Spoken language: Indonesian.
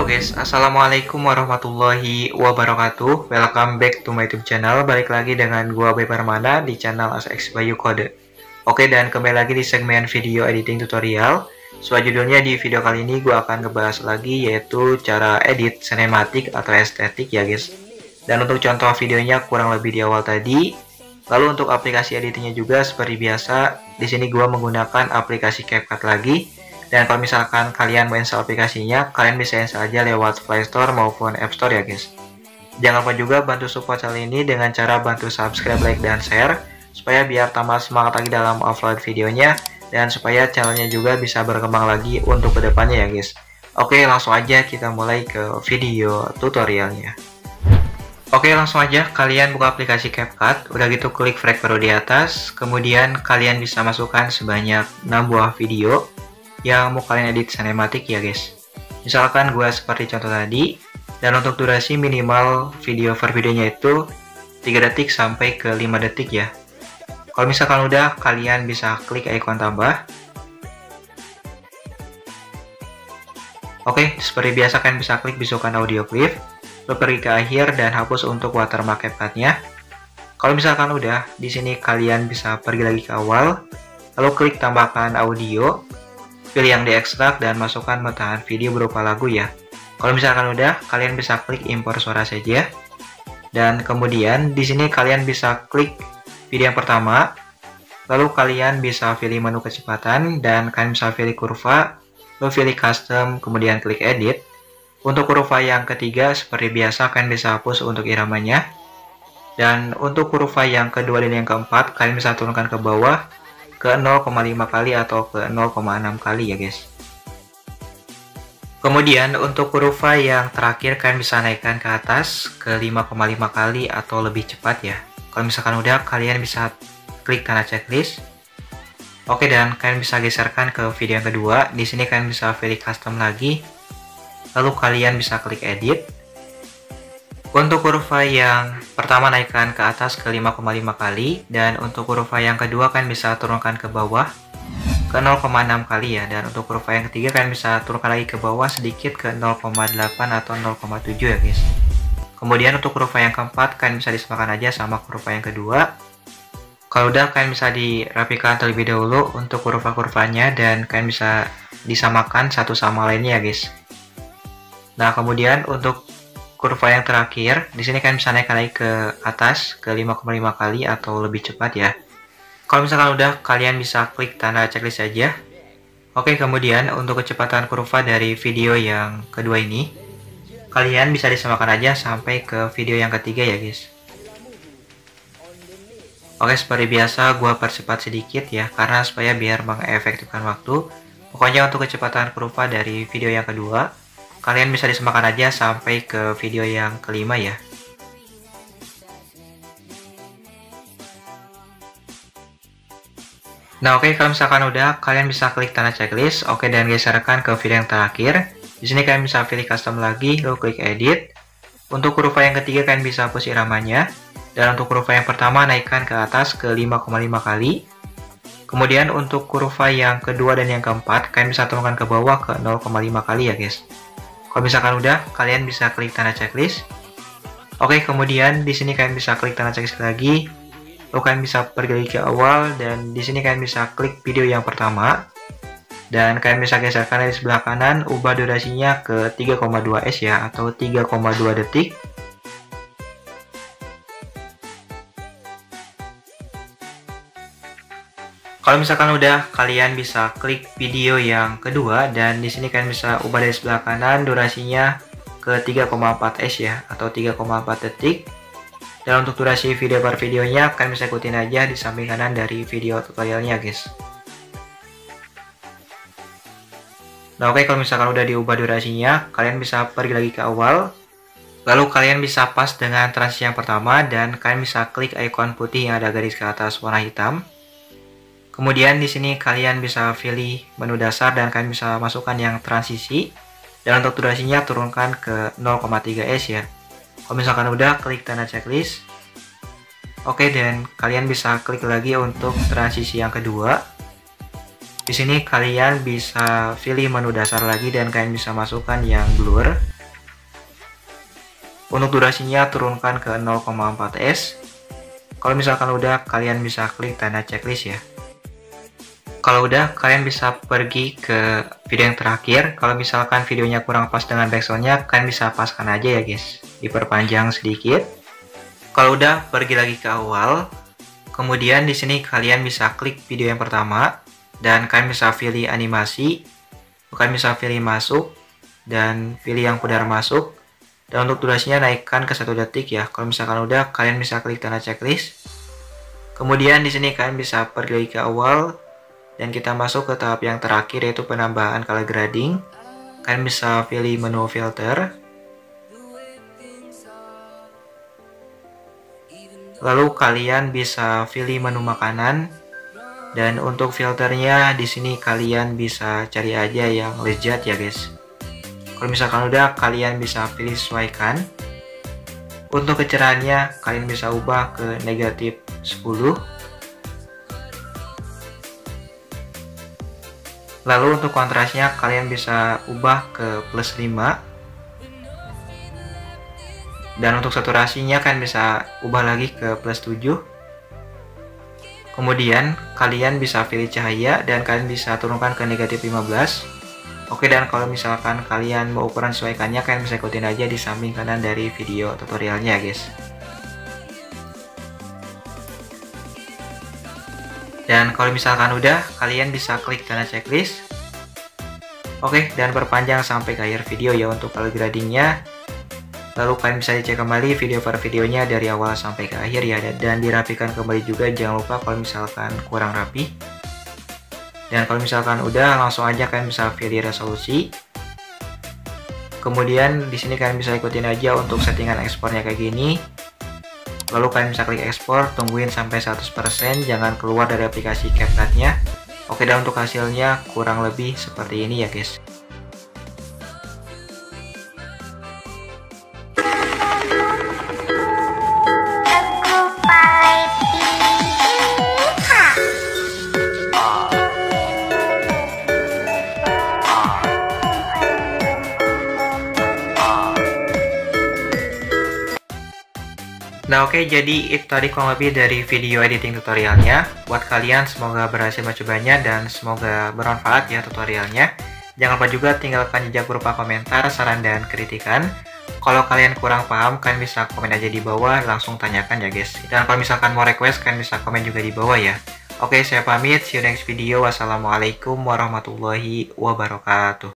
Halo guys, assalamualaikum warahmatullahi wabarakatuh. Welcome back to my YouTube channel. Balik lagi dengan gua Bayu Permana di channel ASX Bayu Kode. Oke, dan kembali lagi di segmen video editing tutorial. Sesuai judulnya, di video kali ini gua akan ngebahas lagi yaitu cara edit sinematik atau estetik ya guys. Dan untuk contoh videonya kurang lebih di awal tadi. Lalu untuk aplikasi editingnya juga seperti biasa, di sini gua menggunakan aplikasi CapCut lagi. Dan kalau misalkan kalian mau install aplikasinya, kalian bisa install aja lewat Play Store maupun App Store ya guys. Jangan lupa juga bantu support channel ini dengan cara bantu subscribe, like, dan share, supaya biar tambah semangat lagi dalam upload videonya, dan supaya channelnya juga bisa berkembang lagi untuk kedepannya ya guys. Oke, langsung aja kita mulai ke video tutorialnya. Oke, langsung aja kalian buka aplikasi CapCut, udah gitu klik Fragment di atas, kemudian kalian bisa masukkan sebanyak 6 buah video yang mau kalian edit sinematik ya guys. Misalkan gue seperti contoh tadi, dan untuk durasi minimal video per videonya itu 3 detik sampai ke 5 detik ya. Kalau misalkan udah, kalian bisa klik ikon tambah. Oke, seperti biasa kalian bisa klik bisukan audio clip, lalu pergi ke akhir dan hapus untuk watermark CapCut-nya. Kalau misalkan udah, di sini kalian bisa pergi lagi ke awal, lalu klik tambahkan audio. Pilih yang diekstrak dan masukkan metahan video berupa lagu ya. Kalau misalkan udah, kalian bisa klik impor suara saja. Dan kemudian di sini kalian bisa klik video yang pertama. Lalu kalian bisa pilih menu kecepatan dan kalian bisa pilih kurva, lalu pilih custom, kemudian klik edit. Untuk kurva yang ketiga seperti biasa kalian bisa hapus untuk iramanya. Dan untuk kurva yang kedua dan yang keempat kalian bisa turunkan ke bawah ke 0,5 kali atau ke 0,6 kali ya guys. Kemudian untuk kurva yang terakhir kalian bisa naikkan ke atas ke 5,5 kali atau lebih cepat ya. Kalau misalkan udah, kalian bisa klik tanda checklist. Oke, dan kalian bisa geserkan ke video yang kedua. Di sini kalian bisa pilih custom lagi. Lalu kalian bisa klik edit. Untuk kurva yang pertama naikkan ke atas ke 5,5 kali, dan untuk kurva yang kedua kan bisa turunkan ke bawah ke 0,6 kali ya, dan untuk kurva yang ketiga kan bisa turunkan lagi ke bawah sedikit ke 0,8 atau 0,7 ya guys. Kemudian untuk kurva yang keempat kan bisa disamakan aja sama kurva yang kedua. Kalau udah, kalian bisa dirapikan terlebih dahulu untuk kurva-kurvanya dan kalian bisa disamakan satu sama lainnya ya guys. Nah, kemudian untuk kurva yang terakhir, di sini kalian bisa naik lagi ke atas ke 5,5 kali atau lebih cepat ya. Kalau misalkan udah, kalian bisa klik tanda checklist saja. Oke, kemudian untuk kecepatan kurva dari video yang kedua ini, kalian bisa disamakan aja sampai ke video yang ketiga ya guys. Oke, seperti biasa gua percepat sedikit ya, karena supaya biar mengefektifkan waktu. Pokoknya untuk kecepatan kurva dari video yang kedua, kalian bisa disamakan aja sampai ke video yang kelima ya. Nah, oke, kalau misalkan udah, kalian bisa klik tanda checklist. Oke, dan geserkan ke video yang terakhir. Di sini kalian bisa pilih custom lagi, lalu klik edit. Untuk kurva yang ketiga kalian bisa hapus iramanya. Dan untuk kurva yang pertama naikkan ke atas ke 5,5 kali. Kemudian untuk kurva yang kedua dan yang keempat kalian bisa turunkan ke bawah ke 0,5 kali ya guys. Kalau misalkan udah, kalian bisa klik tanda checklist. Oke, kemudian di sini kalian bisa klik tanda checklist lagi. Lalu kalian bisa pergi lagi ke awal, dan di sini kalian bisa klik video yang pertama. Dan kalian bisa geserkan dari sebelah kanan, ubah durasinya ke 3,2s ya, atau 3,2 detik. Kalau misalkan udah, kalian bisa klik video yang kedua, dan di sini kalian bisa ubah dari sebelah kanan durasinya ke 3,4s ya, atau 3,4 detik. Dan untuk durasi video per videonya kalian bisa ikutin aja di samping kanan dari video tutorialnya guys. Nah, oke, kalau misalkan udah diubah durasinya, kalian bisa pergi lagi ke awal. Lalu kalian bisa pas dengan transisi yang pertama, dan kalian bisa klik ikon putih yang ada garis ke atas warna hitam. Kemudian di sini kalian bisa pilih menu dasar dan kalian bisa masukkan yang transisi. Dan untuk durasinya turunkan ke 0,3s ya. Kalau misalkan udah, klik tanda checklist. Oke, dan kalian bisa klik lagi untuk transisi yang kedua. Di sini kalian bisa pilih menu dasar lagi dan kalian bisa masukkan yang blur. Untuk durasinya turunkan ke 0,4 s. Kalau misalkan udah, kalian bisa klik tanda checklist ya. Kalau udah, kalian bisa pergi ke video yang terakhir. Kalau misalkan videonya kurang pas dengan backsoundnya, kalian bisa paskan aja ya guys, diperpanjang sedikit. Kalau udah, pergi lagi ke awal. Kemudian di sini kalian bisa klik video yang pertama dan kalian bisa pilih animasi. Kalian bisa pilih masuk dan pilih yang pudar masuk. Dan untuk durasinya naikkan ke 1 detik ya. Kalau misalkan udah, kalian bisa klik tanda checklist. Kemudian di sini kalian bisa pergi lagi ke awal dan kita masuk ke tahap yang terakhir, yaitu penambahan color grading. Kalian bisa pilih menu filter. Lalu kalian bisa pilih menu makanan. Dan untuk filternya di sini kalian bisa cari aja yang lezat ya guys. Kalau misalkan udah, kalian bisa pilih sesuaikan. Untuk kecerahannya kalian bisa ubah ke negatif 10. Lalu untuk kontrasnya kalian bisa ubah ke plus 5. Dan untuk saturasinya kalian bisa ubah lagi ke plus 7. Kemudian kalian bisa pilih cahaya dan kalian bisa turunkan ke negatif 15. Oke, dan kalau misalkan kalian mau ukuran sesuaikannya, kalian bisa ikutin aja di samping kanan dari video tutorialnya guys. Dan kalau misalkan udah, kalian bisa klik tanda checklist. Oke, dan perpanjang sampai ke akhir video ya untuk color gradingnya. Lalu kalian bisa dicek kembali video per videonya dari awal sampai ke akhir ya, dan dirapikan kembali juga. Jangan lupa kalau misalkan kurang rapi. Dan kalau misalkan udah, langsung aja kalian bisa pilih resolusi. Kemudian di sini kalian bisa ikutin aja untuk settingan ekspornya kayak gini. Lalu kalian bisa klik ekspor, tungguin sampai 100%, jangan keluar dari aplikasi CapCut-nya. Oke, dan untuk hasilnya kurang lebih seperti ini ya guys. Nah oke, jadi itu tadi kurang lebih dari video editing tutorialnya. Buat kalian semoga berhasil mencobanya dan semoga bermanfaat ya tutorialnya. Jangan lupa juga tinggalkan jejak berupa komentar, saran, dan kritikan. Kalau kalian kurang paham, kalian bisa komen aja di bawah, langsung tanyakan ya guys. Dan kalau misalkan mau request, kalian bisa komen juga di bawah ya. Oke, saya pamit, see you next video. Wassalamualaikum warahmatullahi wabarakatuh.